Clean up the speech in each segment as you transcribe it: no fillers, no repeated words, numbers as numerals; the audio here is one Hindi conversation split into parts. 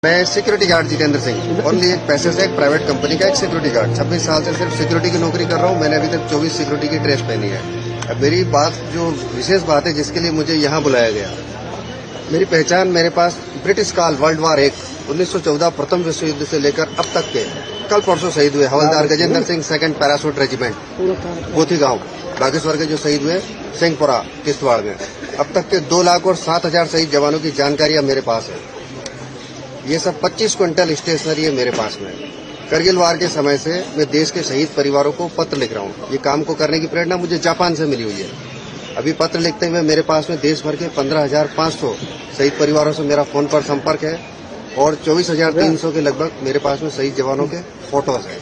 मैं security guard Jitendra Singh, only एक पैसे से एक प्राइवेट कंपनी का एक सिक्योरिटी गार्ड। 26 साल से सिर्फ सिक्योरिटी की नौकरी कर रहा हूँ। मैंने अभी तक 24 सिक्योरिटी की ड्रेस पहनी है। अब मेरी बात जो विशेष बात है जिसके लिए मुझे यहाँ बुलाया गया, मेरी पहचान मेरे पास ब्रिटिश काल वर्ल्ड वार 1 1914 प्रथम विश्व युद्ध से लेकर अब तक के कल परसों शहीद हुए हवलदार Gajendra Singh 2nd parachute regiment Gothi गांव बागेश्वर के जो शहीद हुए सिंहपुरा किश्तवाड़ में, अब तक के 2,07,000 शहीद जवानों की जानकारियां मेरे पास है। ये सब 25 क्विंटल स्टेशनरी है मेरे पास में। करगिल वार के समय से मैं देश के शहीद परिवारों को पत्र लिख रहा हूँ। ये काम को करने की प्रेरणा मुझे जापान से मिली हुई है। अभी पत्र लिखते हुए मेरे पास में देश भर के 15,500 शहीद परिवारों से मेरा फोन पर संपर्क है और 24,300 के लगभग मेरे पास में शहीद जवानों के फोटोज है।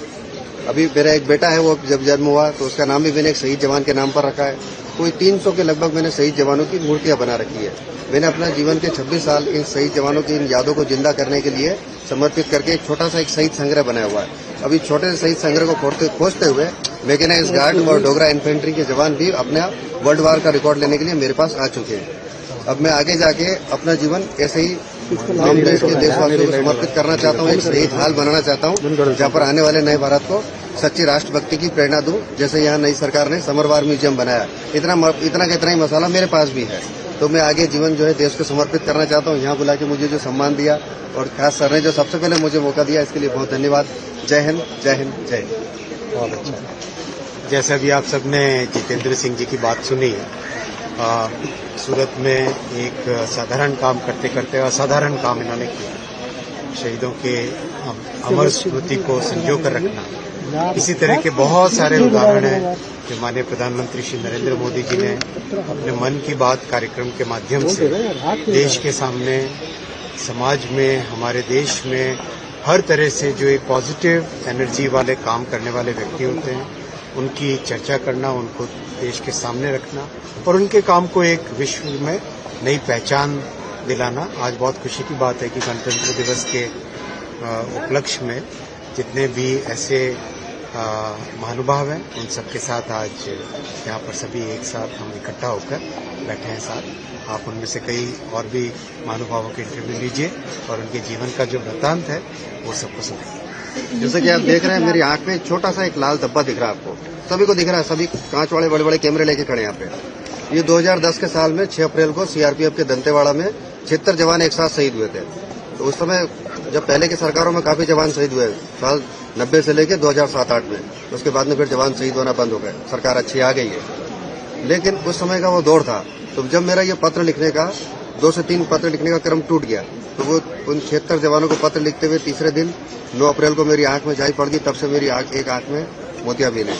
अभी मेरा एक बेटा है, वो जब जन्म हुआ तो उसका नाम भी मैंने एक शहीद जवान के नाम पर रखा है। कोई 300 के लगभग मैंने शहीद जवानों की मूर्तियां बना रखी है। मैंने अपना जीवन के 26 साल इन शहीद जवानों की इन यादों को जिंदा करने के लिए समर्पित करके एक छोटा सा एक शहीद संग्रह बनाया हुआ है। अभी छोटे से शहीद संग्रह को खोजते हुए मैकेनाइज्ड गार्ड और डोगरा इन्फेंट्री के जवान भी अपना वर्ल्ड वार का रिकॉर्ड लेने के लिए मेरे पास आ चुके हैं। अब मैं आगे जाके अपना जीवन ऐसे ही हम देश के देशवासियों को समर्पित करना चाहता हूँ। एक शहीद हाल बनाना चाहता हूँ जहाँ पर आने वाले नए भारत को सच्ची राष्ट्रभक्ति की प्रेरणा दूं। जैसे यहाँ नई सरकार ने समरवार म्यूजियम बनाया, इतना का इतना ही मसाला मेरे पास भी है। तो मैं आगे जीवन जो है देश को समर्पित करना चाहता हूँ। यहाँ बुला के मुझे जो सम्मान दिया और खास सर ने जो सबसे पहले मुझे मौका दिया, इसके लिए बहुत धन्यवाद। जय हिंद, जय हिंद, जय हिंद। बहुत अच्छा। जैसे अभी आप सबने जितेंद्र सिंह जी की बात सुनी, सूरत में एक साधारण काम करते करते असाधारण काम इन्होंने किया। शहीदों के अमर स्मृति को संजो कर रखना, इसी तरह के बहुत सारे उदाहरण हैं जो माननीय प्रधानमंत्री श्री नरेंद्र मोदी जी ने अपने मन की बात कार्यक्रम के माध्यम से देश के सामने, समाज में, हमारे देश में हर तरह से जो एक पॉजिटिव एनर्जी वाले काम करने वाले व्यक्ति होते हैं, उनकी चर्चा करना, उनको देश के सामने रखना और उनके काम को एक विश्व में नई पहचान दिलाना। आज बहुत खुशी की बात है कि गणतंत्र दिवस के उपलक्ष्य में जितने भी ऐसे महानुभाव हैं, उन सबके साथ आज यहाँ पर सभी एक साथ हम इकट्ठा होकर बैठे हैं साथ। आप उनमें से कई और भी महानुभावों के इंटरव्यू लीजिए और उनके जीवन का जो वृत्तांत है वो सबको सुनिए। जैसे कि आप देख रहे हैं, मेरी आंख में छोटा सा एक लाल धब्बा दिख रहा है। आपको सभी को दिख रहा है, सभी कांच वाले बड़े बड़े कैमरे लेके खड़े हैं यहाँ पे। ये 2010 के साल में 6 अप्रैल को सीआरपीएफ के दंतेवाड़ा में 76 जवान एक साथ शहीद हुए थे। तो उस समय जब पहले की सरकारों में काफी जवान शहीद हुए, साल 90 से लेकर 2007-8 में, तो उसके बाद में फिर जवान शहीद होना बंद हो गए। सरकार अच्छी आ गई है, लेकिन उस समय का वो दौर था। तो जब मेरा ये पत्र लिखने का 2 से 3 पत्र लिखने का क्रम टूट गया, तो वो उन 76 जवानों को पत्र लिखते हुए तीसरे दिन 9 अप्रैल को मेरी आंख में जाई पड़ गई। तब से मेरी एक आंख में मोतियाबिंद है।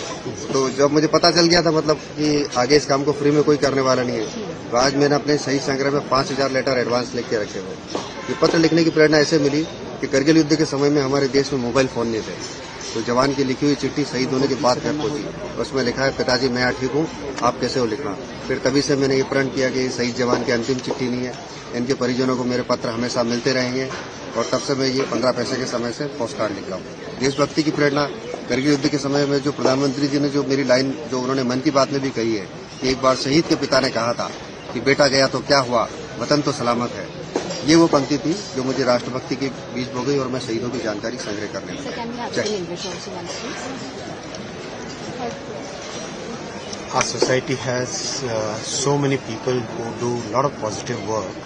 तो जब मुझे पता चल गया था मतलब कि आगे इस काम को फ्री में कोई करने वाला नहीं है, तो आज मैंने अपने शहीद संग्रह में 5,000 लेटर एडवांस लिख के रखे हुए। ये पत्र लिखने की प्रेरणा ऐसे मिली कि करगिल युद्ध के समय में हमारे देश में मोबाइल फोन नहीं थे, तो जवान की लिखी हुई चिट्ठी शहीद होने के बाद घर पहुंची। उसमें लिखा है, पिताजी मैं यहाँ ठीक हूँ, आप कैसे हो, लिखना। फिर तभी से मैंने ये प्रण किया कि शहीद जवान की अंतिम चिट्ठी नहीं है, इनके परिजनों को मेरे पत्र हमेशा मिलते रहेंगे। और तब से मैं ये 15 पैसे के समय से पोस्ट कार्ड लिख रहा हूँ। देशभक्ति की प्रेरणा करगिल युद्ध के समय में जो प्रधानमंत्री जी ने जो मेरी लाइन जो उन्होंने मन की बात में भी कही है कि एक बार शहीद के पिता ने कहा था कि बेटा गया तो क्या हुआ, वतन तो सलामत है। ये वो पंक्ति थी जो मुझे राष्ट्रभक्ति के बीच बो गई और मैं शहीदों की जानकारी संग्रह करने लगा। Our society has so many people who do a lot of positive work.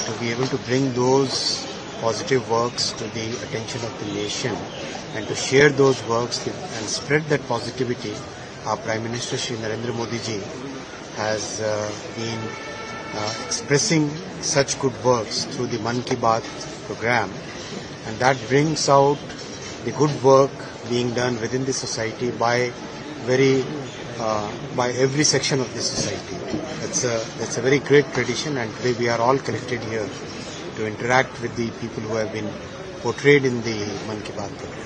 To be able to bring those positive works to the attention of the nation and to share those works and spread that positivity, our Prime Minister Shri Narendra Modi ji has been expressing such good works through the Man Ki Baat program, and that brings out the good work being done within the society by every section of the society. That's a very great tradition, and today we are all collected here to interact with the people who have been portrayed in the Man Ki Baat program.